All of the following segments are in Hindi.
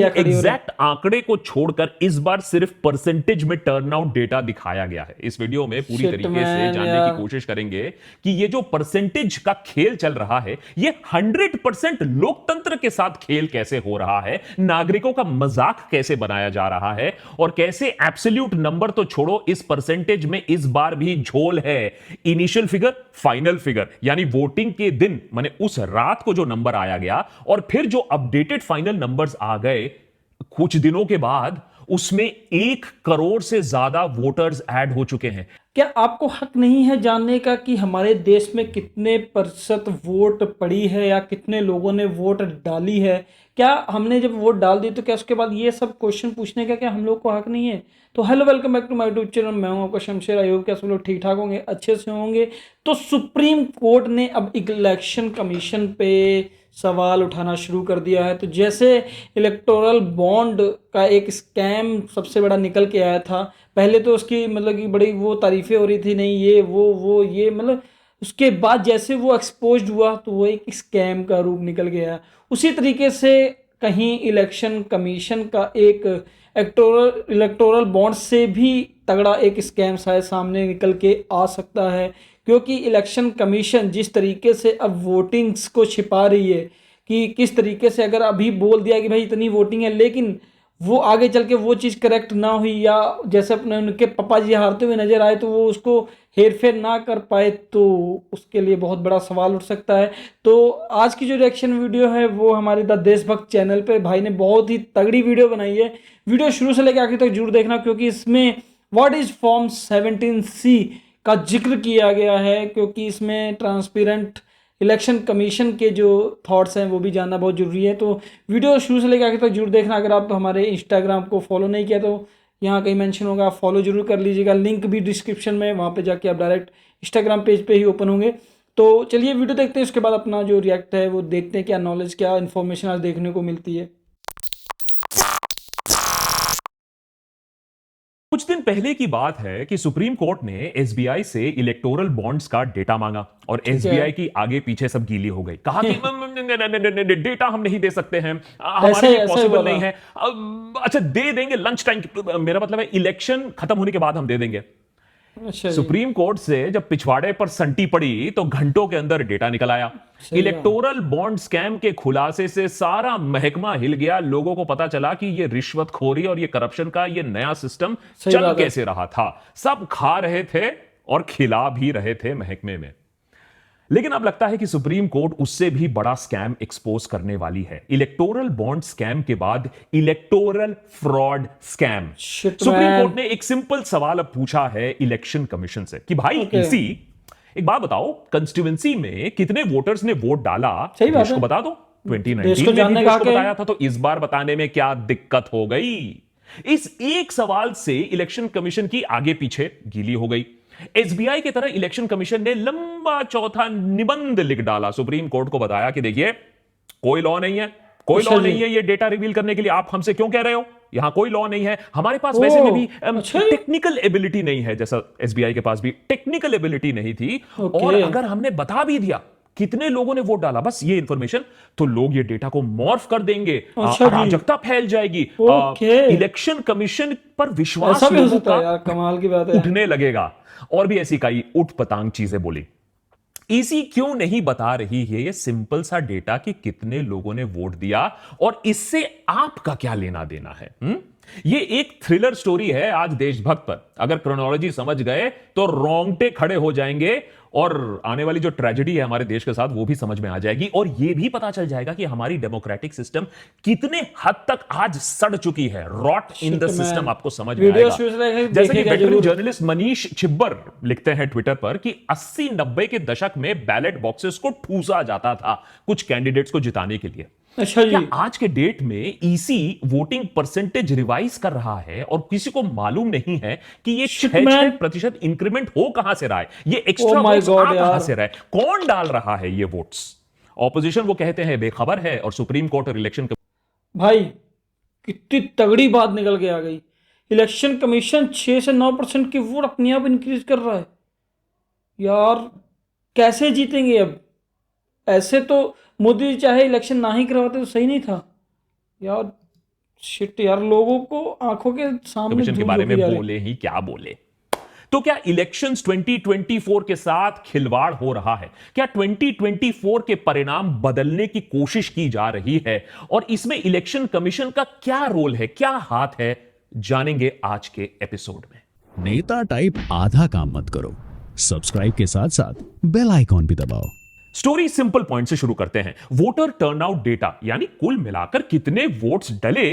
एग्जैक्ट आंकड़े को छोड़कर इस बार सिर्फ परसेंटेज में टर्नआउट डेटा दिखाया गया है। इस वीडियो में पूरी तरीके से जानने की कोशिश करेंगे कि ये जो परसेंटेज का खेल चल रहा है ये 100% लोकतंत्र के साथ खेल कैसे हो रहा है, नागरिकों का मजाक कैसे बनाया जा रहा है और कैसे एब्सोल्यूट नंबर तो छोड़ो, इस परसेंटेज में इस बार भी झोल है। इनिशियल फिगर, फाइनल फिगर, यानी वोटिंग के दिन माने उस रात को जो नंबर आया गया और फिर जो अपडेटेड फाइनल नंबर्स आ गए कुछ दिनों के बाद, उसमें 1 करोड़ से ज्यादा वोटर्स ऐड हो चुके हैं। क्या आपको हक नहीं है जानने का कि हमारे देश में कितने प्रतिशत वोट पड़ी है या कितने लोगों ने वोट डाली है? क्या हमने जब वोट डाल दी तो क्या उसके बाद ये सब क्वेश्चन पूछने का क्या हम लोग को हक नहीं है? तो hello, welcome back to my YouTube channel. मैं हूं आपका शमशेर। आई होप कि सब लोग ठीक ठाक होंगे, अच्छे से होंगे। तो सुप्रीम कोर्ट ने अब इलेक्शन कमीशन पे सवाल उठाना शुरू कर दिया है। तो जैसे इलेक्टोरल बॉन्ड का एक स्कैम सबसे बड़ा निकल के आया था, पहले तो उसकी मतलब कि बड़ी वो तारीफें हो रही थी, नहीं ये वो ये मतलब, उसके बाद जैसे वो एक्सपोज्ड हुआ तो वो एक स्कैम का रूप निकल गया। उसी तरीके से कहीं इलेक्शन कमीशन का एक इलेक्टोरल बॉन्ड से भी तगड़ा एक स्कैम शायद सामने निकल के आ सकता है, क्योंकि इलेक्शन कमीशन जिस तरीके से अब वोटिंग्स को छिपा रही है कि किस तरीके से अगर अभी बोल दिया कि भाई इतनी वोटिंग है, लेकिन वो आगे चल के वो चीज़ करेक्ट ना हुई या जैसे अपने उनके पापा जी हारते हुए नजर आए तो वो उसको हेर फेर ना कर पाए, तो उसके लिए बहुत बड़ा सवाल उठ सकता है। तो आज की जो रिएक्शन वीडियो है वो हमारे द देशभक्त चैनल पे भाई ने बहुत ही तगड़ी वीडियो बनाई है। वीडियो शुरू से लेकर आखिर तक जरूर देखना, क्योंकि इसमें व्हाट इज फॉर्म 17C का जिक्र किया गया है, क्योंकि इसमें ट्रांसपेरेंट इलेक्शन कमीशन के जो थॉट्स हैं वो भी जानना बहुत ज़रूरी है। तो वीडियो शुरू से लेकर आगे तक जरूर देखना। अगर आप हमारे इंस्टाग्राम को फॉलो नहीं किया तो यहाँ कहीं मेंशन होगा, आप फॉलो जरूर कर लीजिएगा। लिंक भी डिस्क्रिप्शन में, वहाँ पे जाके आप डायरेक्ट इंस्टाग्राम पेज पे ही ओपन होंगे। तो चलिए वीडियो देखते हैं, उसके बाद अपना जो रिएक्ट है वो देखते हैं क्या नॉलेज, क्या इन्फॉर्मेशन आज देखने को मिलती है। कुछ दिन पहले की बात है कि सुप्रीम कोर्ट ने एसबीआई से इलेक्टोरल बॉन्ड्स का डेटा मांगा और एसबीआई की आगे पीछे सब गीली हो गई। कहा कि डेटा हम नहीं दे सकते हैं, हमारे लिए पॉसिबल नहीं है। अच्छा दे देंगे लंच टाइम, मेरा मतलब है इलेक्शन खत्म होने के बाद हम दे देंगे। सुप्रीम कोर्ट से जब पिछवाड़े पर संटी पड़ी तो घंटों के अंदर डेटा निकल आया। इलेक्टोरल बॉन्ड स्कैम के खुलासे से सारा महकमा हिल गया। लोगों को पता चला कि ये रिश्वतखोरी और ये करप्शन का ये नया सिस्टम चल कैसे रहा था। सब खा रहे थे और खिला भी रहे थे महकमे में। लेकिन अब लगता है कि सुप्रीम कोर्ट उससे भी बड़ा स्कैम एक्सपोज करने वाली है। इलेक्टोरल बॉन्ड स्कैम के बाद electoral fraud scam. Supreme court ने एक सिंपल सवाल अब पूछा है इलेक्शन कमीशन से कि भाई इसी एक बात बताओ, कंस्टिट्यूएंसी में कितने वोटर्स ने वोट डाला, देश को बता दो। 2019 में भी देश को बताया था, तो इस बार बताने में क्या दिक्कत हो गई? इस एक सवाल से इलेक्शन कमीशन की आगे पीछे गीली हो गई। एसबीआई की तरह इलेक्शन कमीशन ने लंबा चौथा निबंध लिख डाला, सुप्रीम कोर्ट को बताया कि देखिए कोई लॉ नहीं है, कोई लॉ नहीं है ये डेटा रिवील करने के लिए, आप हमसे क्यों कह रहे हो? यहां कोई लॉ नहीं है, हमारे पास वैसे में भी टेक्निकल एबिलिटी नहीं है, जैसा एसबीआई के पास भी टेक्निकल एबिलिटी नहीं थी। और अगर हमने बता भी दिया कितने लोगों ने वोट डाला, बस ये इंफॉर्मेशन, तो लोग ये डेटा को मॉर्फ कर देंगे, अराजकता फैल जाएगी, इलेक्शन कमीशन पर विश्वास कमाल की बात है, उठने लगेगा। और भी ऐसी कई उठ पटांग चीजें बोली। ईसी क्यों नहीं बता रही है ये सिंपल सा डेटा कि कितने लोगों ने वोट दिया और इससे आपका क्या लेना देना है? ये एक थ्रिलर स्टोरी है आज देशभक्त पर। अगर क्रोनोलॉजी समझ गए तो रोंगटे खड़े हो जाएंगे और आने वाली जो ट्रेजेडी है हमारे देश के साथ वो भी समझ में आ जाएगी और ये भी पता चल जाएगा कि हमारी डेमोक्रेटिक सिस्टम कितने हद तक आज सड़ चुकी है। रॉट इन द सिस्टम आपको समझ में आएगा। जैसे कि वेटरन जर्नलिस्ट मनीष छिब्बर लिखते हैं ट्विटर पर कि 80-90 के दशक में बैलेट बॉक्सेस को ठूसा जाता था कुछ कैंडिडेट्स को जिताने के लिए। अच्छा क्या आज के डेट में ईसी वोटिंग परसेंटेज रिवाइज कर रहा है और किसी को मालूम नहीं है कि ये 6% इंक्रीमेंट हो कहां से रहा है, ये एक्स्ट्रा वोट्स कहां से रहा है, कौन डाल रहा है ये वोट्स? ऑपोजिशन वो कहते हैं बेखबर है और सुप्रीम कोर्ट और इलेक्शन भाई कितनी तगड़ी बात निकल के आ गई। इलेक्शन कमीशन 6 से 9% की वोट अपने आप इंक्रीज कर रहा है। यार कैसे जीतेंगे अब? ऐसे तो मोदी जी चाहे इलेक्शन ना ही करवाते तो सही नहीं था यार। शिट यार, लोगों को आंखों के सामने कमीशन के धूल बारे में होती जा रही। बोले ही क्या बोले। तो क्या इलेक्शंस 2024 के साथ खिलवाड़ हो रहा है? क्या 2024 के परिणाम बदलने की कोशिश की जा रही है? और इसमें इलेक्शन कमीशन का क्या रोल है, क्या हाथ है, जानेंगे आज के एपिसोड में। नेता टाइप आधा काम मत करो, सब्सक्राइब के साथ साथ बेल आइकॉन भी दबाओ। स्टोरी सिंपल पॉइंट से शुरू करते हैं। वोटर टर्नआउट डेटा, यानी कुल मिलाकर कितने वोट्स डले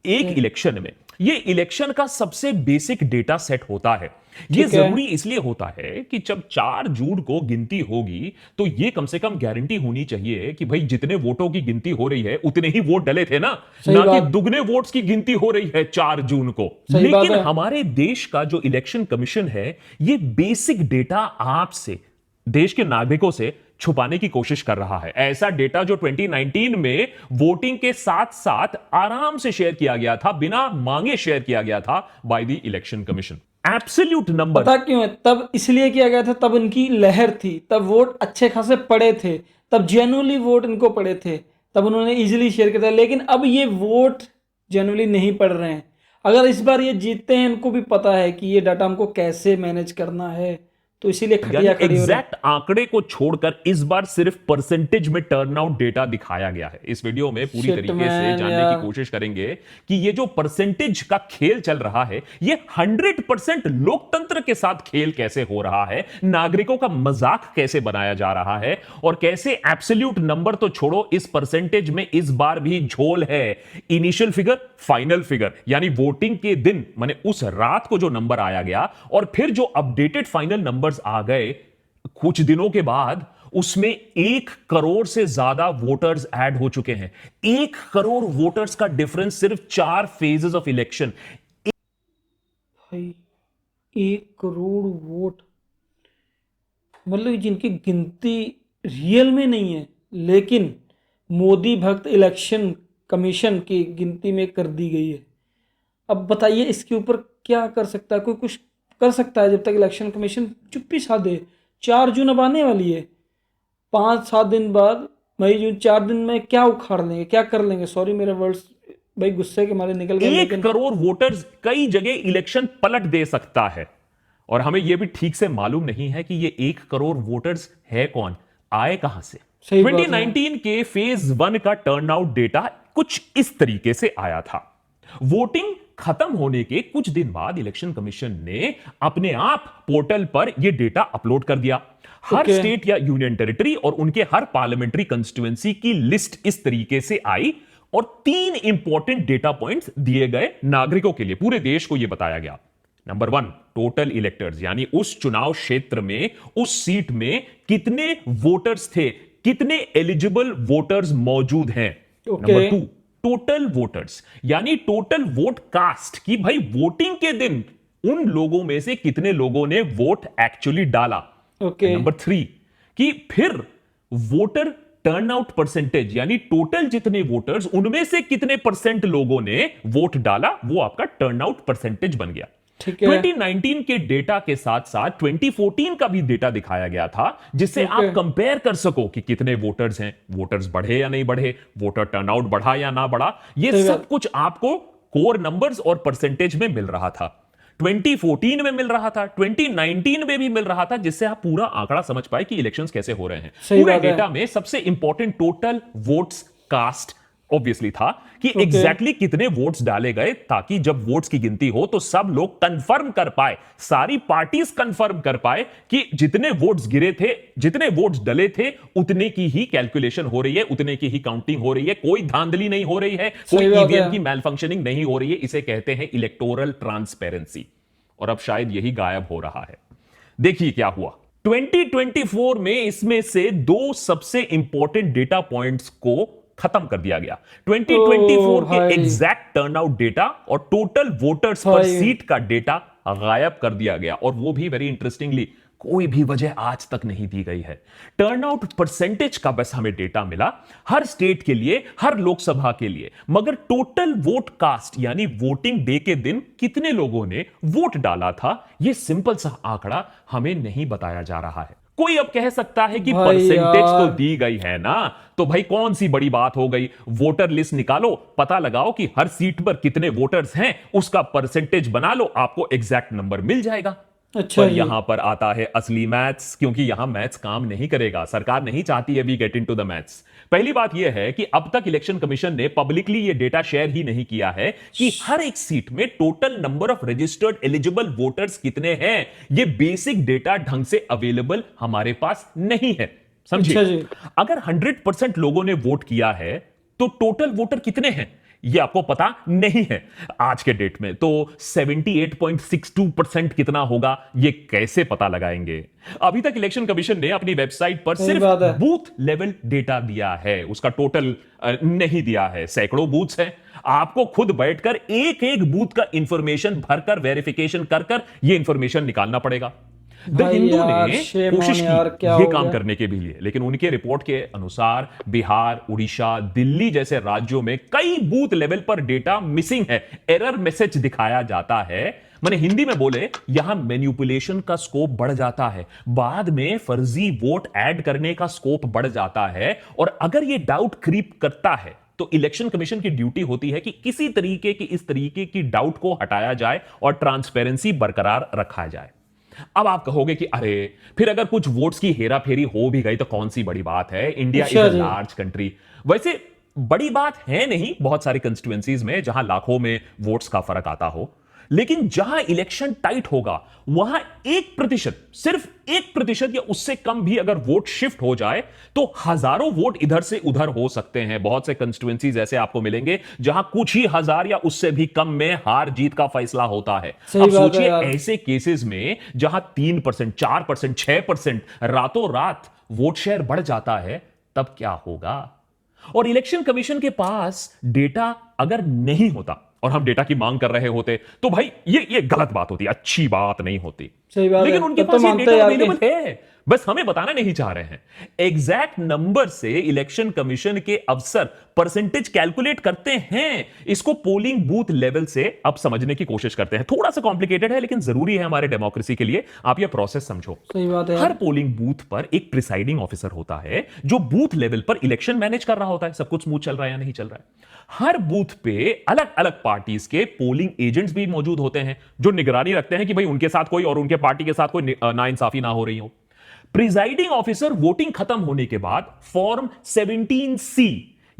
एक इलेक्शन में। यह इलेक्शन का सबसे बेसिक डेटा सेट होता है। यह ठीक है। जरूरी इसलिए होता है कि जब 4 जून को गिनती होगी तो यह कम से कम गारंटी होनी चाहिए कि भाई जितने वोटों की गिनती हो रही है उतने ही वोट डले थे ना, सही ना कि बात। दुगने वोट्स की गिनती हो रही है 4 जून को। सही बात लेकिन है। हमारे देश का जो इलेक्शन कमीशन है, यह बेसिक डेटा आपसे, देश के नागरिकों से छुपाने की कोशिश कर रहा है। ऐसा डेटा जो 2019 में वोटिंग के साथ साथ आराम से शेयर किया गया था, बिना मांगे शेयर किया गया था by the election commission. Absolute number. पता क्यों है? तब इसलिए किया गया था, तब इनकी लहर थी, तब वोट अच्छे खासे पड़े थे, तब जेन्युइनली वोट इनको पड़े थे, तब उन्होंने इजीली शेयर किया था। लेकिन अब ये वोट जेन्युइनली नहीं पड़ रहे हैं। अगर इस बार ये जीतते हैं, इनको भी पता है कि ये डाटा हमको कैसे मैनेज करना है, तो इसीलिए खटिया खड़ी हो रही है। एग्जैक्ट आंकड़े को छोड़कर इस बार सिर्फ परसेंटेज में टर्नआउट डेटा दिखाया गया है। इस वीडियो में पूरी Shit, तरीके से man, जानने यार। की कोशिश करेंगे कि ये जो परसेंटेज का खेल चल रहा है, ये 100% लोकतंत्र के साथ खेल कैसे हो रहा है, नागरिकों का मजाक कैसे बनाया जा रहा है, और कैसे एब्सोल्यूट नंबर तो छोड़ो, इस परसेंटेज में इस बार भी झोल है। इनिशियल फिगर, फाइनल फिगर, यानी वोटिंग के दिन माने उस रात को जो नंबर आया गया, और फिर जो अपडेटेड फाइनल नंबर्स आ गए कुछ दिनों के बाद, उसमें 1 करोड़ से ज्यादा वोटर्स ऐड हो चुके हैं। 1 करोड़ वोटर्स का डिफरेंस सिर्फ 4 फेजेस ऑफ इलेक्शन। भाई 1 करोड़ वोट, मतलब जिनकी गिनती रियल में नहीं है, लेकिन मोदी भक्त इलेक्शन कमीशन की गिनती में कर दी गई है। अब बताइए इसके ऊपर क्या कर सकता है? कोई कुछ कर सकता है जब तक इलेक्शन कमीशन चुप्पी साधे? 4 जून अब आने वाली है, 5-7 दिन बाद मई जून, 4 दिन में क्या उखाड़ लेंगे, क्या कर लेंगे? सॉरी मेरे वर्ड्स भाई गुस्से के मारे निकल गए, 1 लेकिन करोड़ वोटर्स कई जगह इलेक्शन पलट दे सकता है। और हमें यह भी ठीक से मालूम नहीं है कि ये 1 करोड़ वोटर्स है कौन, आए कहां से। सही बात है। 2019 के फेज 1 का टर्नआउट डेटा कुछ इस तरीके से आया था। वोटिंग खत्म होने के कुछ दिन बाद इलेक्शन कमीशन ने अपने आप पोर्टल पर यह डेटा अपलोड कर दिया। हर Okay. स्टेट या यूनियन टेरिटरी और उनके हर पार्लियामेंट्री कंस्टिट्यूएंसी की लिस्ट इस तरीके से आई, और 3 इंपॉर्टेंट डेटा पॉइंट्स दिए गए नागरिकों के लिए। पूरे देश को यह बताया गया। नंबर 1, टोटल इलेक्टर्स, यानी उस चुनाव क्षेत्र में, उस सीट में कितने वोटर्स थे, कितने एलिजिबल वोटर्स मौजूद हैं। Okay. नंबर 2, टोटल वोटर्स, यानी टोटल वोट कास्ट, कि भाई वोटिंग के दिन उन लोगों में से कितने लोगों ने वोट एक्चुअली डाला। ओके। नंबर 3, कि फिर वोटर टर्नआउट परसेंटेज, यानी टोटल जितने वोटर्स उनमें से कितने परसेंट लोगों ने वोट डाला, वो आपका टर्नआउट परसेंटेज बन गया। ठीक है। 2019 के डेटा के साथ साथ 2014 का भी डेटा दिखाया गया था, जिससे ओके। आप कंपेयर कर सको कि कितने वोटर्स हैं, वोटर्स बढ़े या नहीं बढ़े, वोटर टर्नआउट बढ़ा या ना बढ़ा। ये सही सब बात। कुछ आपको कोर नंबर्स और परसेंटेज में मिल रहा था। 2014 में मिल रहा था, 2019 में भी मिल रहा था, जिससे आप पूरा आंकड़ा समझ पाए कि इलेक्शंस कैसे हो रहे हैं। सही पूरे बात है। डेटा में सबसे important total votes cast obviously था, कि एग्जैक्टली कितने वोट्स डाले गए, ताकि जब वोट्स की गिनती हो तो सब लोग कंफर्म कर पाए, सारी पार्टीज कंफर्म कर पाए कि जितने वोट्स गिरे थे, जितने वोट्स डले थे, उतने की ही कैलकुलेशन हो रही है, उतने की ही काउंटिंग हो रही है, कोई धांधली नहीं हो रही है, कोई सही बात है। ईवीएम की मैल फंक्शनिंग नहीं हो रही है। इसे कहते हैं इलेक्टोरल ट्रांसपेरेंसी। और अब शायद यही गायब हो रहा है। देखिए क्या हुआ 2024 में। इसमें से 2 सबसे इंपॉर्टेंट डेटा पॉइंट्स को खत्म कर दिया गया। 2024 के भाई। एग्जैक्ट टर्नआउट डेटा और टोटल वोटर्स पर भाई। सीट का डेटा गायब कर दिया गया, और वो भी वेरी इंटरेस्टिंगली कोई भी वजह आज तक नहीं दी गई है। टर्नआउट परसेंटेज का बस हमें डेटा मिला, हर स्टेट के लिए, हर लोकसभा के लिए, मगर टोटल वोट कास्ट यानी वोटिंग डे के दिन कितने लोगों ने वोट डाला था, यह सिंपल सा आंकड़ा हमें नहीं बताया जा रहा है। कोई अब कह सकता है कि भाई परसेंटेज तो यार। दी गई है ना, तो भाई कौन सी बड़ी बात हो गई। वोटर लिस्ट निकालो, पता लगाओ कि हर सीट पर कितने वोटर्स हैं, उसका परसेंटेज बना लो, आपको एग्जैक्ट नंबर मिल जाएगा। अच्छा पर जी। यहां पर आता है असली मैथ्स, क्योंकि यहां मैथ्स काम नहीं करेगा। सरकार नहीं चाहती है we get into the maths. पहली बात यह है कि अब तक इलेक्शन कमीशन ने पब्लिकली यह डेटा शेयर ही नहीं किया है कि हर एक सीट में total number of registered eligible voters कितने हैं। यह बेसिक डेटा ढंग से अवेलेबल हमारे पास नहीं है, अच्छा समझिए। जी। अगर 100% लोगों ने वोट किया है तो टोटल वोटर कितने हैं यह आपको पता नहीं है आज के डेट में। तो 78.62% कितना होगा यह कैसे पता लगाएंगे। अभी तक इलेक्शन कमीशन ने अपनी वेबसाइट पर सही सिर्फ बात है। बूथ लेवल डेटा दिया है, उसका टोटल नहीं दिया है। सैकड़ों बूथ्स हैं, आपको खुद बैठकर एक एक बूथ का इंफॉर्मेशन भरकर वेरिफिकेशन कर यह इंफॉर्मेशन निकालना पड़ेगा। द भाई हिंदू यार, ने shame कोशिश on यार, की क्या ये हो काम गया? करने के भी लिए, लेकिन उनके रिपोर्ट के अनुसार बिहार, उड़ीसा, दिल्ली जैसे राज्यों में कई बूथ लेवल पर डेटा मिसिंग है, एरर मैसेज दिखाया जाता है। मैंने हिंदी में बोले, यहां मैनिपुलेशन का स्कोप बढ़ जाता है, बाद में फर्जी वोट ऐड करने का स्कोप बढ़ जाता है। और अगर यह डाउट क्रीप करता है तो इलेक्शन कमीशन की ड्यूटी होती है कि किसी तरीके की इस तरीके की डाउट को हटाया जाए और ट्रांसपेरेंसी बरकरार रखा जाए। अब आप कहोगे कि अरे फिर अगर कुछ वोट्स की हेरा फेरी हो भी गई तो कौन सी बड़ी बात है, इंडिया इज अच्छा अ जी। Large country. वैसे बड़ी बात है नहीं बहुत सारी कंस्टिट्यूएंसीज में जहां लाखों में वोट्स का फर्क आता हो, लेकिन जहां इलेक्शन टाइट होगा वहां 1%, सिर्फ 1% या उससे कम भी अगर वोट शिफ्ट हो जाए तो हजारों वोट इधर से उधर हो सकते हैं। बहुत से कंस्टिट्यूएंसीज ऐसे आपको मिलेंगे जहां कुछ ही हजार या उससे भी कम में हार जीत का फैसला होता है। सही अब बात है सोचिए यार। ऐसे केसेस में जहां 3%, 4%, 6% रातों रात वोट शेयर बढ़ जाता है, तब क्या होगा। और इलेक्शन कमीशन के पास डेटा अगर नहीं होता और हम डेटा की मांग कर रहे होते तो भाई ये गलत बात होती, अच्छी बात नहीं होती। सही बात लेकिन है, उनके तब तो पास ये मानते डेटा हैं यार अवेलेबल है, बस हमें बताना नहीं चाह रहे हैं। एग्जैक्ट नंबर से इलेक्शन कमीशन के अफसर परसेंटेज कैलकुलेट करते हैं, इसको पोलिंग बूथ लेवल से अब समझने की कोशिश करते हैं। थोड़ा सा कॉम्प्लिकेटेड है लेकिन जरूरी है हमारे डेमोक्रेसी के लिए, आप ये प्रोसेस समझो। सही बात है यार। हर पोलिंग बूथ पर एक प्रिसाइडिंग ऑफिसर होता है जो बूथ लेवल पर इलेक्शन मैनेज कर रहा होता है, सब कुछ स्मूथ चल रहा है या नहीं चल रहा है। हर बूथ पे अलग अलग पार्टीज के पोलिंग एजेंट्स भी मौजूद होते हैं जो निगरानी रखते हैं कि भाई उनके साथ कोई और उनके पार्टी के साथ कोई नाइंसाफी ना हो रही हो। प्रिजाइडिंग ऑफिसर वोटिंग खत्म होने के बाद फॉर्म 17C,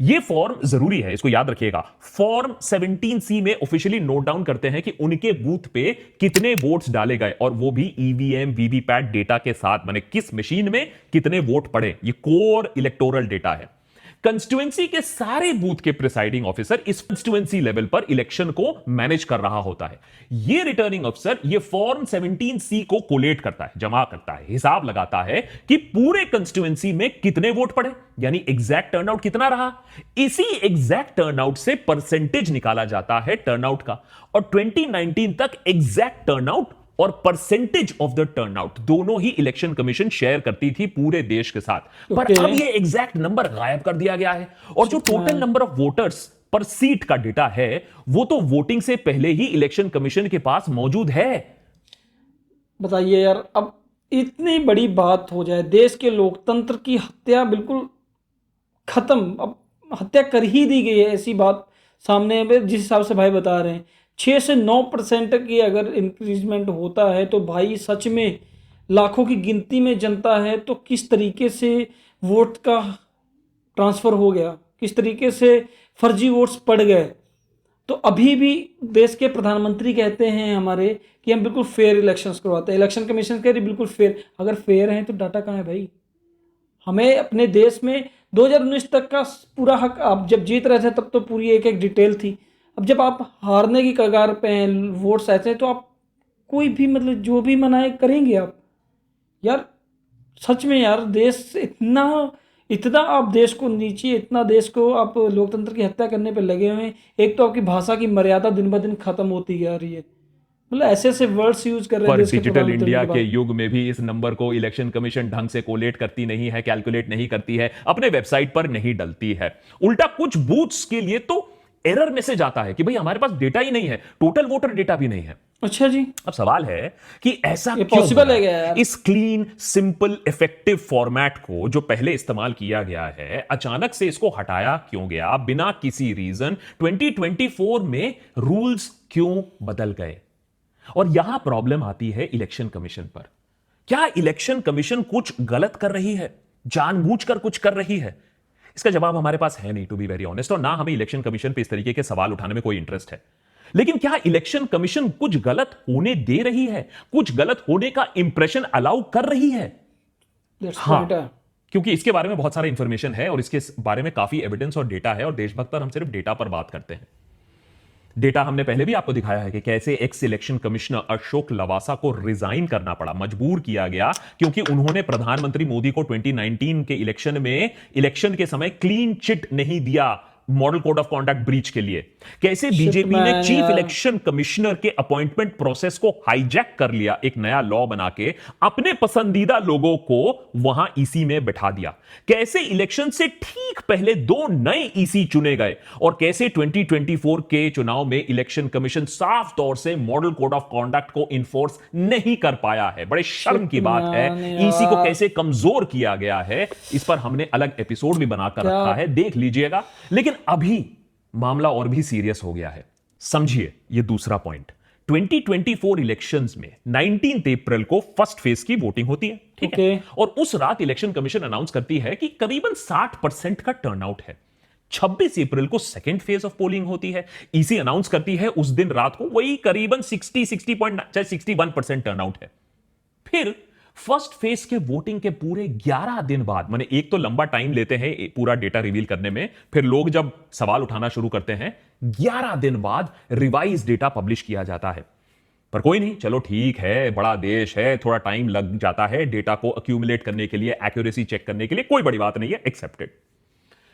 ये फॉर्म जरूरी है, इसको याद रखिएगा। फॉर्म 17C में ऑफिशियली नोट डाउन करते हैं कि उनके बूथ पे कितने वोट्स डाले गए, और वो भी ईवीएम वीवीपैट डेटा के साथ, माने किस मशीन में कितने वोट पड़े। ये कोर इलेक्टोरल डेटा है। कंस्टिट्यूएंसी के सारे बूथ के प्रिसाइडिंग ऑफिसर इस कंस्टिट्यूएंसी लेवल पर इलेक्शन को मैनेज कर रहा होता है। ये रिटर्निंग अफसर ये फॉर्म 17C को कोलेट करता है, जमा करता है, हिसाब लगाता है कि पूरे कंस्टिट्यूएंसी में कितने वोट पड़े, यानी एग्जैक्ट टर्नआउट कितना रहा। इसी एग्जैक्ट टर्नआउट से परसेंटेज निकाला जाता है टर्नआउट का, और 2019 तक एग्जैक्ट टर्नआउट और परसेंटेज ऑफ द टर्नआउट दोनों ही इलेक्शन कमीशन शेयर करती थी पूरे देश के साथ। पर Okay. अब ये एग्जैक्ट नंबर गायब कर दिया गया है, और जो टोटल नंबर ऑफ वोटर्स पर सीट का डेटा है वो तो वोटिंग से पहले ही इलेक्शन कमीशन के पास मौजूद है। बताइए यार, अब इतनी बड़ी बात हो जाए, देश के लोकतंत्र की हत्या बिल्कुल खत्म, अब हत्या कर ही दी गई है, ऐसी बात सामने में जिस हिसाब से भाई बता रहे हैं 6 से 9% की अगर इंक्रीजमेंट होता है तो भाई सच में लाखों की गिनती में जनता है, तो किस तरीके से वोट का ट्रांसफ़र हो गया, किस तरीके से फर्जी वोट्स पड़ गए। तो अभी भी देश के प्रधानमंत्री कहते हैं हमारे कि हम बिल्कुल फेयर इलेक्शंस करवाते हैं, इलेक्शन कमीशन कह रही बिल्कुल फेयर। अगर फेयर हैं तो डाटा कहाँ है भाई। हमें अपने देश में 2019 तक का पूरा हक, आप जब जीत रहे थे तब तो पूरी एक एक डिटेल थी। अब जब आप हारने की कगार पे हैं, वोट्स ऐसे हैं, तो आप कोई भी मतलब जो भी मनाए करेंगे आप। यार सच में यार, देश इतना आप देश को नीचे, इतना देश को आप लोकतंत्र की हत्या करने पे लगे हुए हैं। एक तो आपकी भाषा की मर्यादा दिन ब दिन खत्म होती जा रही है, मतलब ऐसे ऐसे वर्ड्स यूज कर रहे हैं पर देश के डिजिटल प्रधानमंत्री इंडिया के के बाद। युग में भी इस नंबर को इलेक्शन कमीशन ढंग से कोलेट करती नहीं है, कैलकुलेट नहीं करती है, अपने वेबसाइट पर नहीं डलती है। उल्टा कुछ बूथ्स के लिए तो एरर मैसेज आता है कि भाई हमारे पास डेटा ही नहीं है, टोटल वोटर डेटा भी नहीं है। अच्छा जी, अब सवाल है कि ऐसा ये क्यों possible हो रहा है क्या यार? इस क्लीन सिंपल इफेक्टिव फॉर्मेट को जो पहले इस्तेमाल किया गया है, अचानक से इसको हटाया क्यों गया बिना किसी रीजन? 2024 में रूल्स क्यों बदल गए? और यहां प्रॉब्लम आती है इलेक्शन कमीशन पर। क्या इलेक्शन कमीशन कुछ गलत कर रही है, जानबूझकर कुछ कर रही है? इसका जवाब हमारे पास है नहीं, टू बी वेरी ऑनेस्ट, और ना हमें इलेक्शन कमीशन पे इस तरीके के सवाल उठाने में कोई इंटरेस्ट है। लेकिन क्या इलेक्शन कमीशन कुछ गलत होने दे रही है, कुछ गलत होने का इंप्रेशन अलाउ कर रही है? That's हाँ, point है। क्योंकि इसके बारे में बहुत सारा इंफॉर्मेशन है और इसके बारे में काफी एविडेंस और डेटा है, और देशभक्त पर हम सिर्फ डेटा पर बात करते हैं। डेटा हमने पहले भी आपको दिखाया है कि कैसे x election commissioner Ashok Lavasa को रिजाइन करना पड़ा, मजबूर किया गया, क्योंकि उन्होंने प्रधानमंत्री मोदी को 2019 के इलेक्शन के समय क्लीन चिट नहीं दिया model code of conduct breach के लिए। कैसे बीजेपी ने man, चीफ यार। इलेक्शन कमिश्नर के अपॉइंटमेंट प्रोसेस को हाईजैक कर लिया, एक नया लॉ बना के अपने पसंदीदा लोगों को वहां ईसी में बैठा दिया। कैसे इलेक्शन से ठीक पहले 2 नए ईसी चुने गए, और कैसे 2024 के चुनाव में इलेक्शन कमीशन साफ तौर से मॉडल कोड ऑफ कॉन्डक्ट को इन्फोर्स नहीं कर पाया है। बड़े शर्म की बात है। man, ईसी को यार। कैसे कमजोर किया गया है, इस पर हमने अलग एपिसोड भी बनाकर क्या? रखा है, देख लीजिएगा। लेकिन अभी मामला और भी सीरियस हो गया है। समझिए ये दूसरा पॉइंट। 2024 इलेक्शंस में 19 अप्रैल को फर्स्ट फेज की वोटिंग होती है, ठीक है? Okay. और उस रात इलेक्शन कमीशन अनाउंस करती है कि करीबन 60% का टर्नआउट है। 26 अप्रैल को सेकेंड फेज ऑफ पोलिंग होती है। ईसी अनाउंस करती है उस दिन रात को वही करीबन 61% टर्नआउट है। फिर फर्स्ट फेज के वोटिंग के पूरे 11 दिन बाद, माने एक तो लंबा टाइम लेते हैं पूरा डेटा रिवील करने में, फिर लोग जब सवाल उठाना शुरू करते हैं, 11 दिन बाद रिवाइज डेटा पब्लिश किया जाता है। पर कोई नहीं, चलो ठीक है, बड़ा देश है, थोड़ा टाइम लग जाता है डेटा को अक्यूमुलेट करने के लिए, एक्यूरेसी चेक करने के लिए, कोई बड़ी बात नहीं है, एक्सेप्टेड।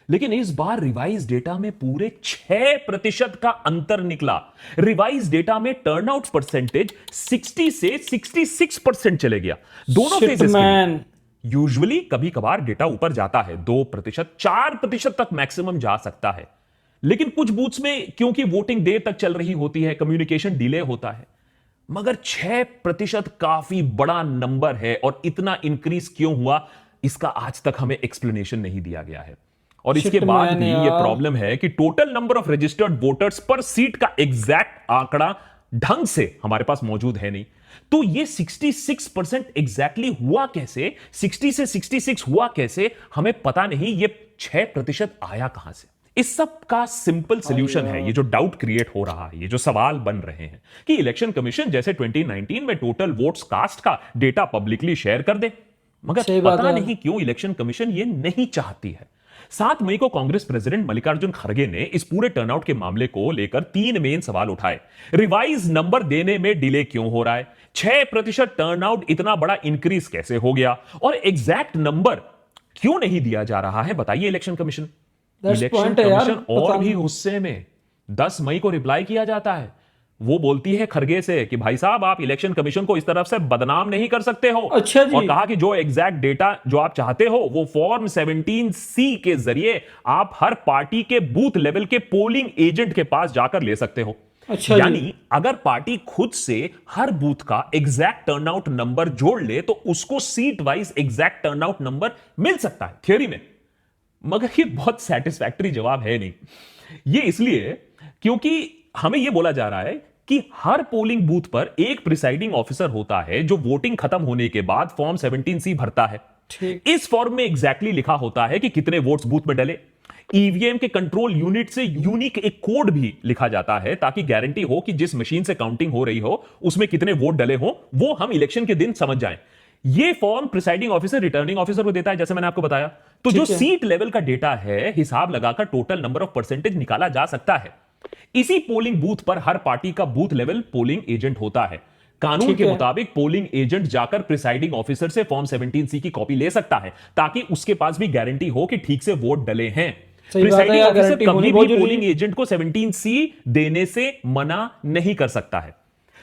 लेकिन इस बार रिवाइज डेटा में पूरे 6% का अंतर निकला। रिवाइज डेटा में टर्नआउट परसेंटेज 60 से 66% चले गया दोनों Shit, फेजेस के लिए। man। यूजुअली कभी कभार डेटा ऊपर जाता है, 2%, 4% तक मैक्सिमम जा सकता है। लेकिन कुछ बूथ्स में क्योंकि वोटिंग देर तक चल रही होती है, कम्युनिकेशन डिले होता है। मगर 6% काफी बड़ा नंबर है, और इतना इंक्रीज क्यों हुआ इसका आज तक हमें एक्सप्लेनेशन नहीं दिया गया है। और इसके Shit, बाद man, भी ये यार। प्रॉब्लम है कि total number of registered voters पर सीट का एग्जैक्ट आंकड़ा ढंग से हमारे पास मौजूद है नहीं। तो ये 66% एग्जैक्टली हुआ कैसे, 60 से 66 हुआ कैसे, हमें पता नहीं। ये 6% आया कहां से? इस सब का सिंपल सोल्यूशन है ये जो डाउट क्रिएट हो रहा है, ये जो सवाल बन रहे हैं कि इलेक्शन कमीशन जैसे 2019 में टोटल वोट्स कास्ट का डेटा पब्लिकली शेयर कर दे, मगर सही बात पता है। नहीं क्यों इलेक्शन कमीशन ये नहीं चाहती है। 7 मई को कांग्रेस प्रेसिडेंट मल्लिकार्जुन खड़गे ने इस पूरे टर्नआउट के मामले को लेकर 3 मेन सवाल उठाए। रिवाइज नंबर देने में डिले क्यों हो रहा है? 6% टर्नआउट इतना बड़ा इंक्रीज कैसे हो गया? और एग्जैक्ट नंबर क्यों नहीं दिया जा रहा है, बताइए election commission. That's election point है यार, कमीशन और पता भी नहीं। गुस्से में 10 मई को रिप्लाई किया जाता है। वो बोलती है खड़गे से कि भाई साहब, आप इलेक्शन कमीशन को इस तरफ से बदनाम नहीं कर सकते हो। अच्छा जी। और कहा कि जो एग्जैक्ट डेटा जो आप चाहते हो वो फॉर्म 17C के जरिए आप हर पार्टी के बूथ लेवल के पोलिंग एजेंट के पास जाकर ले सकते हो। अच्छा जी। यानी अगर पार्टी खुद से हर बूथ का एग्जैक्ट टर्नआउट नंबर जोड़ ले तो उसको seat wise exact turnout number मिल सकता है थियोरी में। मगर ये बहुत सेटिस्फैक्टरी जवाब है नहीं। ये इसलिए क्योंकि हमें यह बोला जा रहा है कि हर पोलिंग बूथ पर एक प्रिसाइडिंग ऑफिसर होता है जो वोटिंग खत्म होने के बाद फॉर्म 17C भरता है। ठीक। इस फॉर्म में एग्जैक्टली लिखा होता है कि कितने वोट्स बूथ में डले। ईवीएम के कंट्रोल यूनिट से यूनिक एक कोड भी लिखा जाता है ताकि गारंटी हो कि जिस मशीन से काउंटिंग हो रही हो उसमें कितने वोट डले हो, वो हम इलेक्शन के दिन समझ जाएं। ये form presiding officer returning officer को देता है, जैसे मैंने आपको बताया। तो जो सीट लेवल का डेटा है, हिसाब लगाकर टोटल नंबर ऑफ परसेंटेज निकाला जा सकता है। इसी पोलिंग बूथ पर हर पार्टी का बूथ लेवल पोलिंग एजेंट होता है। कानून के मुताबिक पोलिंग एजेंट जाकर प्रिसाइडिंग ऑफिसर से फॉर्म 17C की कॉपी ले सकता है ताकि उसके पास भी गारंटी हो कि ठीक से वोट डले हैं। प्रिसाइडिंग ऑफिसर कभी भी पोलिंग एजेंट को 17C देने से मना नहीं कर सकता है।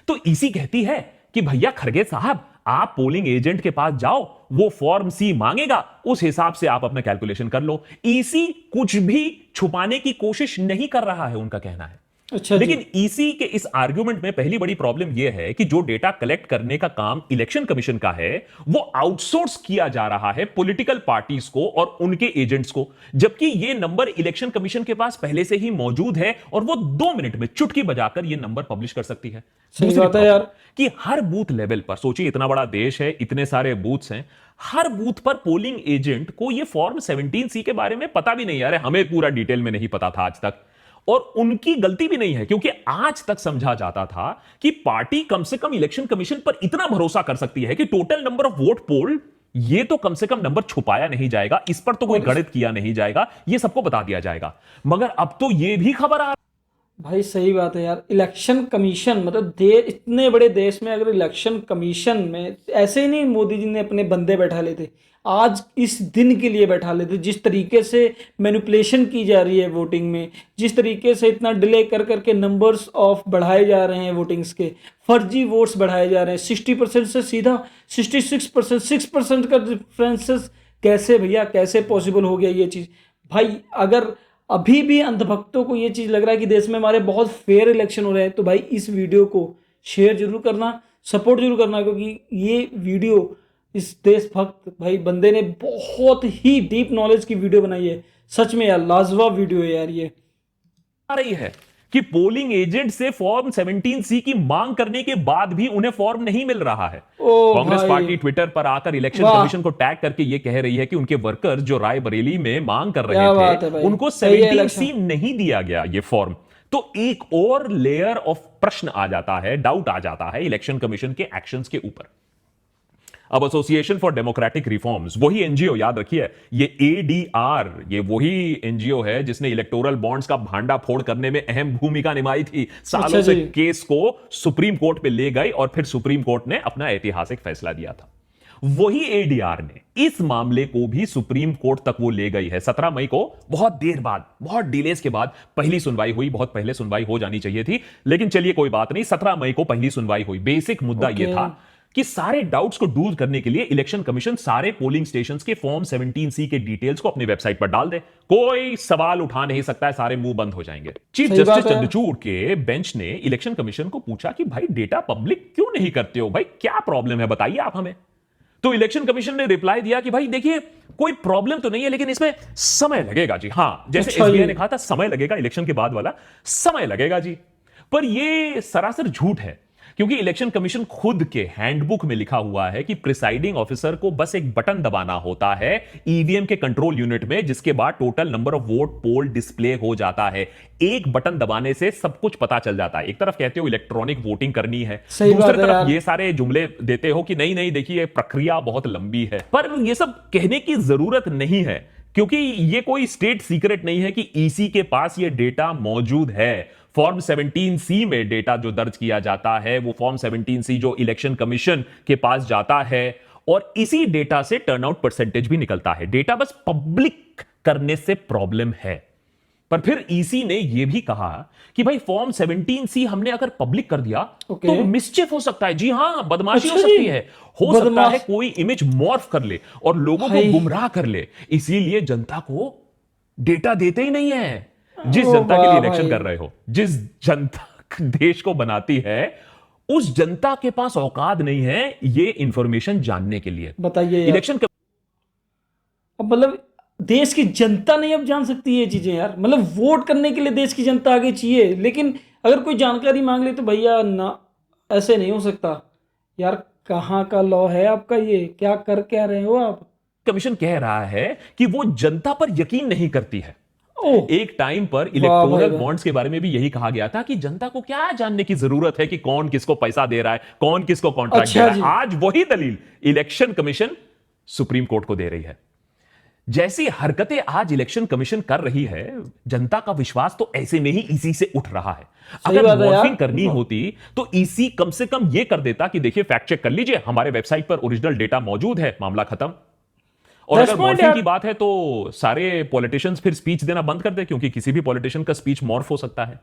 तो ईसी कहती है कि भैया खड़गे साहब, आप पोलिंग एजेंट के पास जाओ, वो फॉर्म सी मांगेगा, उस हिसाब से आप अपना कैलकुलेशन कर लो। ईसी कुछ भी छुपाने की कोशिश नहीं कर रहा है, उनका कहना है। अच्छा जी। लेकिन ईसी के इस आर्गुमेंट में पहली बड़ी प्रॉब्लम यह है कि जो डेटा कलेक्ट करने का काम इलेक्शन कमीशन का है, वो आउटसोर्स किया जा रहा है पॉलिटिकल पार्टीज को और उनके एजेंट्स को, जबकि यह नंबर इलेक्शन कमीशन के पास पहले से ही मौजूद है और वो 2 मिनट में चुटकी बजाकर यह नंबर पब्लिश कर सकती है। सही दूसरी बात है यार। प्रॉब्लम कि हर बूथ लेवल पर, सोचिए इतना बड़ा देश है, इतने सारे बूथ्स हैं, हर बूथ पर पोलिंग एजेंट को यह फॉर्म 17C के बारे में पता भी नहीं। अरे हमें पूरा डिटेल में नहीं पता था आज तक, और उनकी गलती भी नहीं है, क्योंकि आज तक समझा जाता था कि पार्टी कम से कम इलेक्शन कमीशन पर इतना भरोसा कर सकती है कि टोटल नंबर ऑफ वोट पोल, ये तो कम से कम नंबर छुपाया नहीं जाएगा, इस पर तो कोई गणित किया नहीं जाएगा, ये सबको बता दिया जाएगा। मगर अब तो ये भी खबर आ भाई सही बात है यार। इलेक्शन कमीशन मतलब इतने बड़े देश में अगर इलेक्शन कमीशन में ऐसे ही नहीं मोदी जी ने अपने बंदे बैठा लेते, आज इस दिन के लिए बैठा लेते। जिस तरीके से मैनिपुलेशन की जा रही है वोटिंग में, जिस तरीके से इतना डिले कर करके नंबर्स ऑफ बढ़ाए जा रहे हैं वोटिंग्स के, फर्जी वोट्स बढ़ाए जा रहे हैं 60% से सीधा 66%, 6% का डिफरेंसेस, कैसे भैया कैसे पॉसिबल हो गया ये चीज़। भाई अगर अभी भी अंधभक्तों को ये चीज़ लग रहा है कि देश में हमारे बहुत फेयर इलेक्शन हो रहे हैं, तो भाई इस वीडियो को शेयर जरूर करना, सपोर्ट जरूर करना, क्योंकि ये वीडियो इस देशभक्त भाई बंदे ने बहुत ही डीप नॉलेज की वीडियो बनाई है। सच में यार लाजवाब वीडियो है यार ये। आ रही है कि पोलिंग एजेंट से फॉर्म 17C की मांग करने के बाद भी उन्हें फॉर्म नहीं मिल रहा है। ओ कांग्रेस भाई। पार्टी ट्विटर पर आकर इलेक्शन वाह। कमीशन को टैग करके यह कह रही है कि उनके वर्कर्स जो रायबरेली में मांग कर क्या रहे बात है थे, भाई। उनको सही है 17C नहीं दिया गया ये फॉर्म। तो एक और लेयर ऑफ प्रश्न आ जाता है, डाउट आ जाता है इलेक्शन कमीशन के एक्शंस के ऊपर। अब एसोसिएशन फॉर डेमोक्रेटिक रिफॉर्म्स, वही एनजीओ, याद रखिए ये ADR, ये वही एनजीओ है जिसने इलेक्टोरल बॉन्ड्स का भांडा फोड़ करने में अहम भूमिका निभाई थी। सालों अच्छा से जी। केस को सुप्रीम कोर्ट पे ले गई और फिर सुप्रीम कोर्ट ने अपना ऐतिहासिक फैसला दिया था। वही ADR ने इस मामले को भी सुप्रीम कोर्ट तक वो ले गई है। 17 मई को, बहुत देर बाद, बहुत डिलेस के बाद पहली सुनवाई हुई। बहुत पहले सुनवाई हो जानी चाहिए थी, लेकिन चलिए कोई बात नहीं, 17 मई को पहली सुनवाई हुई। बेसिक मुद्दा यह था कि सारे डाउट्स को दूर करने के लिए इलेक्शन कमीशन सारे पोलिंग स्टेशंस के फॉर्म 17C के डिटेल्स को अपनी वेबसाइट पर डाल दे। कोई सवाल उठा नहीं सकता है, सारे मुंह बंद हो जाएंगे। चीफ सही जस्टिस बात है। चंद्रचूड़ के बेंच ने इलेक्शन कमीशन को पूछा कि भाई डेटा पब्लिक क्यों नहीं करते हो, भाई क्या प्रॉब्लम है, बताइए आप हमें। तो इलेक्शन कमीशन ने रिप्लाई दिया कि भाई देखिए कोई प्रॉब्लम तो नहीं है, लेकिन इसमें समय लगेगा जी। हां, जैसे अच्छा SBI जी। ने कहा था समय लगेगा, इलेक्शन के बाद वाला समय लगेगा जी। पर यह सरासर झूठ है, क्योंकि इलेक्शन कमीशन खुद के हैंडबुक में लिखा हुआ है कि प्रिसाइडिंग ऑफिसर को बस एक बटन दबाना होता है ईवीएम के कंट्रोल यूनिट में, जिसके बाद total number of vote poll display हो जाता है। एक बटन दबाने से सब कुछ पता चल जाता है। एक तरफ कहते हो इलेक्ट्रॉनिक वोटिंग करनी है, सही बात दूसरी है तरफ यार। ये सारे जुमले देते हो कि नहीं नहीं देखिए प्रक्रिया बहुत लंबी है। पर ये सब कहने की जरूरत नहीं है, क्योंकि ये कोई स्टेट सीक्रेट नहीं है कि ईसी के पास ये डेटा मौजूद है। फॉर्म 17C में डेटा जो दर्ज किया जाता है, वो फॉर्म 17C जो इलेक्शन कमीशन के पास जाता है, और इसी डेटा से टर्नआउट परसेंटेज भी निकलता है। डेटा बस पब्लिक करने से प्रॉब्लम है। पर फिर ईसी ने यह भी कहा कि भाई फॉर्म 17C हमने अगर पब्लिक कर दिया तो मिसचिफ हो सकता है। जी हां, बदमाशी हो अच्छा सकती जी। है, हो सकता बदमाश। है कोई इमेज मॉर्फ कर ले और लोगों को भाई। गुमराह कर ले, इसीलिए जनता को डेटा देते ही नहीं है। जिस ओ जनता के लिए वाह इलेक्शन भाई। कर रहे हो, जिस जनता देश को बनाती है, उस जनता के पास औकात नहीं है ये इंफॉर्मेशन जानने के लिए। बताइए यार। इलेक्शन अब मतलब देश की जनता नहीं अब जान सकती ये चीजें यार। मतलब वोट करने के लिए देश की जनता आगे चाहिए, लेकिन अगर कोई जानकारी मांग ले तो भैया ना, ऐसे नहीं हो सकता यार। कहाँ का लॉ है आपका, ये क्या कर क्या रहे हो आप। कमीशन कह रहा है कि वो जनता पर यकीन नहीं करती है। ओह एक टाइम पर भाई इलेक्टोरल वाह। बॉन्ड्स के बारे में भी यही कहा गया था कि जनता को क्या जानने की जरूरत है कि कौन किसको पैसा दे रहा है, कौन किसको कॉन्ट्रैक्ट अच्छा दे रहा जी। है। आज वही दलील इलेक्शन कमीशन सुप्रीम कोर्ट को दे रही है। जैसी हरकतें आज इलेक्शन कमीशन कर रही है, जनता का विश्वास तो ऐसे में ही ईसी से उठ रहा है। अगर बात है यार। मॉर्फिंग करनी होती तो ईसी कम से कम यह कर देता कि देखिए फैक्ट चेक कर लीजिए, हमारे वेबसाइट पर ओरिजिनल डेटा मौजूद है, मामला खत्म। और That's अगर point मॉर्फिंग यार। की बात है तो सारे पॉलिटिशियंस फिर स्पीच देना बंद कर दे, क्योंकि किसी भी पॉलिटिशियन का स्पीच मॉर्फ हो सकता है।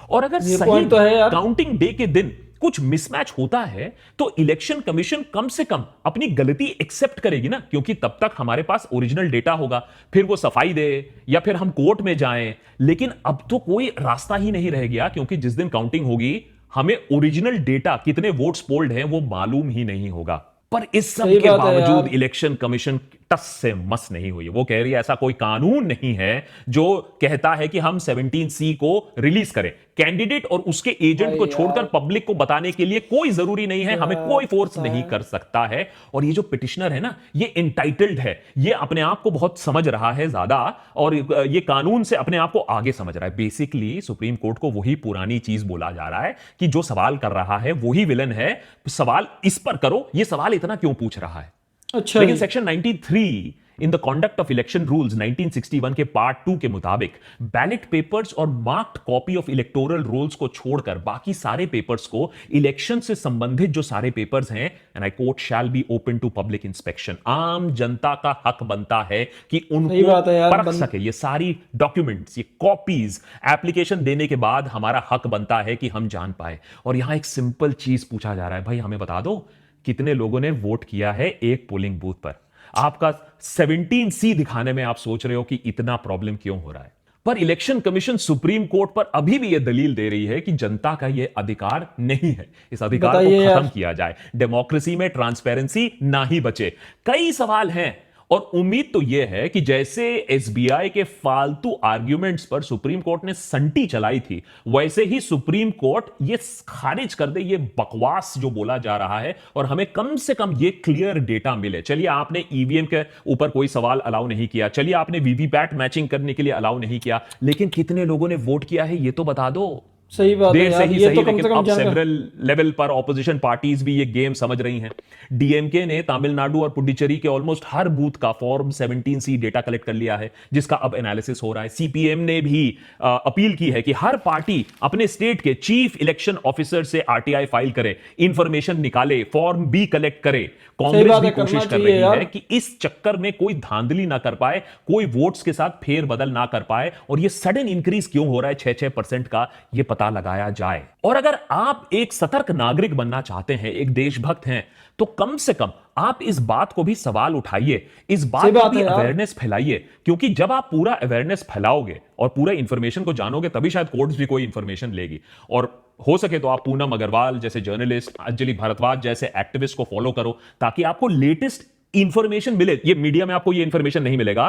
और अगर ये सही point तो है यार। काउंटिंग डे के दिन कुछ मिसमैच होता है तो इलेक्शन कमीशन कम से कम अपनी गलती एक्सेप्ट करेगी ना, क्योंकि तब तक हमारे पास ओरिजिनल डेटा होगा, फिर वो सफाई दे या फिर हम कोर्ट में जाएं। लेकिन अब तो कोई रास्ता ही नहीं रह गया, क्योंकि जिस दिन काउंटिंग होगी हमें ओरिजिनल डेटा कितने वोट्स पोल्ड हैं वो मालूम ही नहीं होगा। पर इस सब सही के बात है बावजूद यार। इलेक्शन कमीशन टस से मस नहीं हुई। वो कह रही है ऐसा कोई कानून नहीं है जो कहता है कि हम 17C को रिलीज करें। कैंडिडेट और उसके एजेंट भाई को छोड़कर यार, पब्लिक को बताने के लिए कोई जरूरी नहीं है, हमें कोई फोर्स पता नहीं है। कर सकता है। और ये जो पिटिशनर है ना, ये एंटाइटल्ड है, ये अपने आप को बहुत समझ रहा है ज्यादा, और ये कानून से अपने आप को आगे समझ रहा है। बेसिकली सुप्रीम कोर्ट को वही पुरानी चीज बोला जा रहा है कि जो सवाल कर रहा है वही विलन है, सवाल इस पर करो, ये सवाल इतना क्यों पूछ रहा है। अच्छा लेकिन जी। Section 93 in the conduct of election rules 1961 के पार्ट 2 के मुताबिक बैलेट पेपर्स और marked copy of electoral rolls को छोड़कर बाकी सारे पेपर्स को, इलेक्शन से संबंधित जो सारे पेपर्स हैं, and I quote, shall be open to public inspection. आम जनता का हक बनता है कि सही उनको बात है यार, परख सके ये सारी डॉक्यूमेंट्स, ये कॉपीज। एप्लीकेशन देने के बाद हमारा हक बनता है कि हम जान पाए। और यहां एक सिंपल चीज पूछा जा रहा है, भाई हमें बता दो कितने लोगों ने वोट किया है एक पोलिंग बूथ पर। आपका 17C दिखाने में आप सोच रहे हो कि इतना प्रॉब्लम क्यों हो रहा है। पर इलेक्शन कमीशन सुप्रीम कोर्ट पर अभी भी यह दलील दे रही है कि जनता का यह अधिकार नहीं है, इस अधिकार को बताइए खत्म यार। किया जाए, डेमोक्रेसी में ट्रांसपेरेंसी ना ही बचे। कई सवाल हैं और उम्मीद तो यह है कि जैसे एसबीआई के फालतू आर्ग्यूमेंट्स पर सुप्रीम कोर्ट ने संटी चलाई थी, वैसे ही सुप्रीम कोर्ट ये खारिज कर दे ये बकवास जो बोला जा रहा है, और हमें कम से कम ये क्लियर डेटा मिले। चलिए आपने ईवीएम के ऊपर कोई सवाल अलाउ नहीं किया, चलिए आपने वीवीपैट मैचिंग करने के लिए अलाउ नहीं किया, लेकिन कितने लोगों ने वोट किया है ये तो बता दो। सही बात है देर से यार, ही ये सही, तो कम लेकिन से कम अब जानकर। सेवरल लेवल पर ऑपोजिशन पार्टीज भी ये गेम समझ रही हैं। डीएमके ने तमिलनाडु और पुडुचेरी के ऑलमोस्ट हर बूथ का फॉर्म 17C डेटा कलेक्ट कर लिया है, जिसका अब एनालिसिस हो रहा है। सीपीएम ने भी अपील की है कि हर पार्टी अपने स्टेट के चीफ इलेक्शन ऑफिसर से आरटीआई फाइल करे, इंफॉर्मेशन निकाले, फॉर्म भी कलेक्ट करे। कांग्रेस बात भी है, कोशिश करना कर चाहिए रही यार। है कि इस चक्कर में कोई धांधली ना कर पाए, कोई वोट्स के साथ फेरबदल ना कर पाए, और ये सडन इंक्रीज क्यों हो रहा है 6-6% का, ये पता लगाया जाए। और अगर आप एक सतर्क नागरिक बनना चाहते हैं, एक देशभक्त हैं, तो कम से कम आप इस बात को भी सवाल उठाइए, इस बात सही की बात भी है यार। अवेयरनेस फैलाइए, क्योंकि जब आप पूरा अवेयरनेस फैलाओगे और पूरा इंफॉर्मेशन को जानोगे, तभी शायद कोर्ट्स भी कोई इंफॉर्मेशन लेगी। और हो सके तो आप पूनम अग्रवाल जैसे जर्नलिस्ट, अंजलि भारद्वाज जैसे एक्टिविस्ट को फॉलो करो, ताकि आपको लेटेस्ट इंफॉर्मेशन मिले। ये मीडिया में आपको ये इंफॉर्मेशन नहीं मिलेगा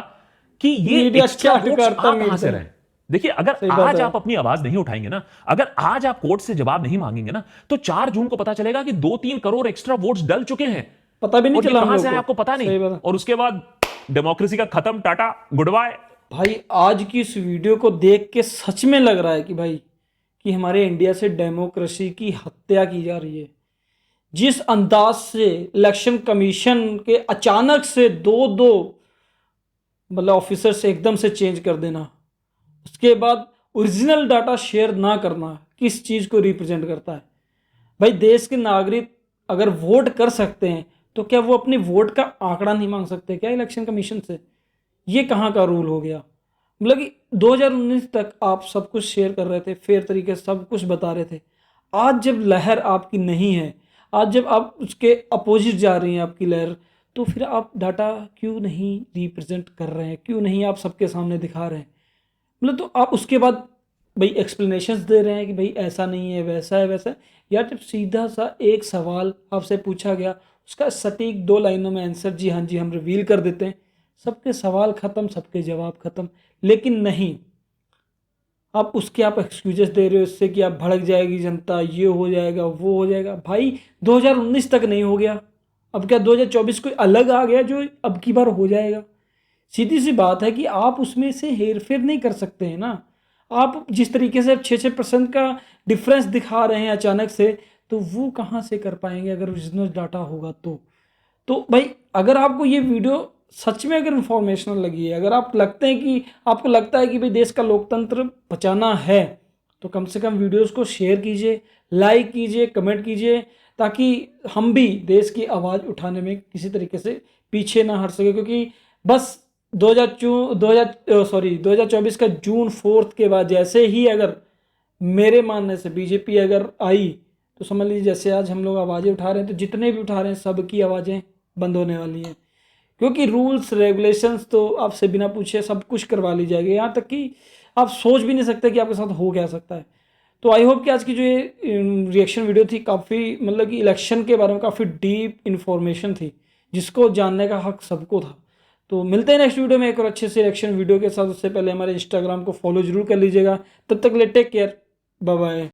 कि ये मीडिया एक्स्ट्रा क्या वोट्स करता आप कहां से मीडिया। रहे। देखिए, अगर सही बात आज है। आप अपनी आवाज नहीं उठाएंगे ना, अगर आज आप कोर्ट से जवाब नहीं मांगेंगे ना, तो 4 जून को पता चलेगा कि 2-3 करोड़ एक्स्ट्रा वोट्स डल चुके हैं, पता भी नहीं और ये चला हम कहां लोग से को। है आपको पता सही नहीं। बात है। और उसके बाद डेमोक्रेसी का खत्म, टाटा गुड बाय। भाई आज की इस वीडियो को देख के सच में लग रहा है कि भाई कि हमारे इंडिया से डेमोक्रेसी की हत्या की जा रही है। जिस अंदाज से इलेक्शन कमीशन के अचानक से दो मतलब ऑफिसर से एकदम से चेंज कर देना, उसके बाद ओरिजिनल डाटा शेयर ना करना, किस चीज़ को रिप्रेजेंट करता है। भाई देश के नागरिक अगर वोट कर सकते हैं तो क्या वो अपने वोट का आंकड़ा नहीं मांग सकते क्या इलेक्शन कमीशन से? ये कहाँ का रूल हो गया? मतलब कि 2019 तक आप सब कुछ शेयर कर रहे थे, फेयर तरीके से सब कुछ बता रहे थे। आज जब लहर आपकी नहीं है, आज जब आप उसके अपोजिट जा रही हैं आपकी लहर, तो फिर आप डाटा क्यों नहीं रिप्रेजेंट कर रहे हैं, क्यों नहीं आप सबके सामने दिखा रहे हैं? मतलब तो आप उसके बाद भाई एक्सप्लेनेशंस दे रहे हैं कि भाई ऐसा नहीं है, वैसा है, वैसा है। यार जब सीधा सा एक सवाल आपसे पूछा गया, उसका सटीक 2 लाइनों में आंसर जी हाँ जी हम रिवील कर देते हैं, सबके सवाल ख़त्म, सबके जवाब ख़त्म। लेकिन नहीं, आप उसके आप एक्सक्यूजेस दे रहे हो इससे कि आप भड़क जाएगी जनता, ये हो जाएगा, वो हो जाएगा। भाई 2019 तक नहीं हो गया, अब क्या 2024 कोई अलग आ गया जो अब की बार हो जाएगा? सीधी सी बात है कि आप उसमें से हेर फेर नहीं कर सकते हैं ना। आप जिस तरीके से 6-6% का डिफरेंस दिखा रहे हैं अचानक से, तो वो कहाँ से कर पाएंगे अगर ओरिजिनल डाटा होगा तो भाई अगर आपको ये वीडियो सच में अगर इंफॉर्मेशनल लगी है, अगर आप लगते हैं कि आपको लगता है कि भाई देश का लोकतंत्र बचाना है, तो कम से कम वीडियोस को शेयर कीजिए, लाइक कीजिए, कमेंट कीजिए, ताकि हम भी देश की आवाज़ उठाने में किसी तरीके से पीछे ना हट सके। क्योंकि बस 2024 का जून 4 के बाद जैसे ही अगर मेरे मानने से बीजेपी अगर आई तो समझ लीजिए जैसे आज हम लोग आवाज़ें उठा रहे हैं तो जितने भी उठा रहे हैं सबकी आवाज़ें बंद होने वाली हैं, क्योंकि रूल्स रेगुलेशंस तो आपसे बिना पूछे सब कुछ करवा ली जाएगी, यहाँ तक कि आप सोच भी नहीं सकते कि आपके साथ हो क्या सकता है। तो आई होप कि आज की जो ये रिएक्शन वीडियो थी काफ़ी मतलब कि इलेक्शन के बारे में काफ़ी डीप इन्फॉर्मेशन थी जिसको जानने का हक सबको था। तो मिलते हैं नेक्स्ट वीडियो में एक और अच्छे से इलेक्शन वीडियो के साथ। उससे पहले हमारे इंस्टाग्राम को फॉलो जरूर कर लीजिएगा। तब तक ले टेक केयर, बाय बाय।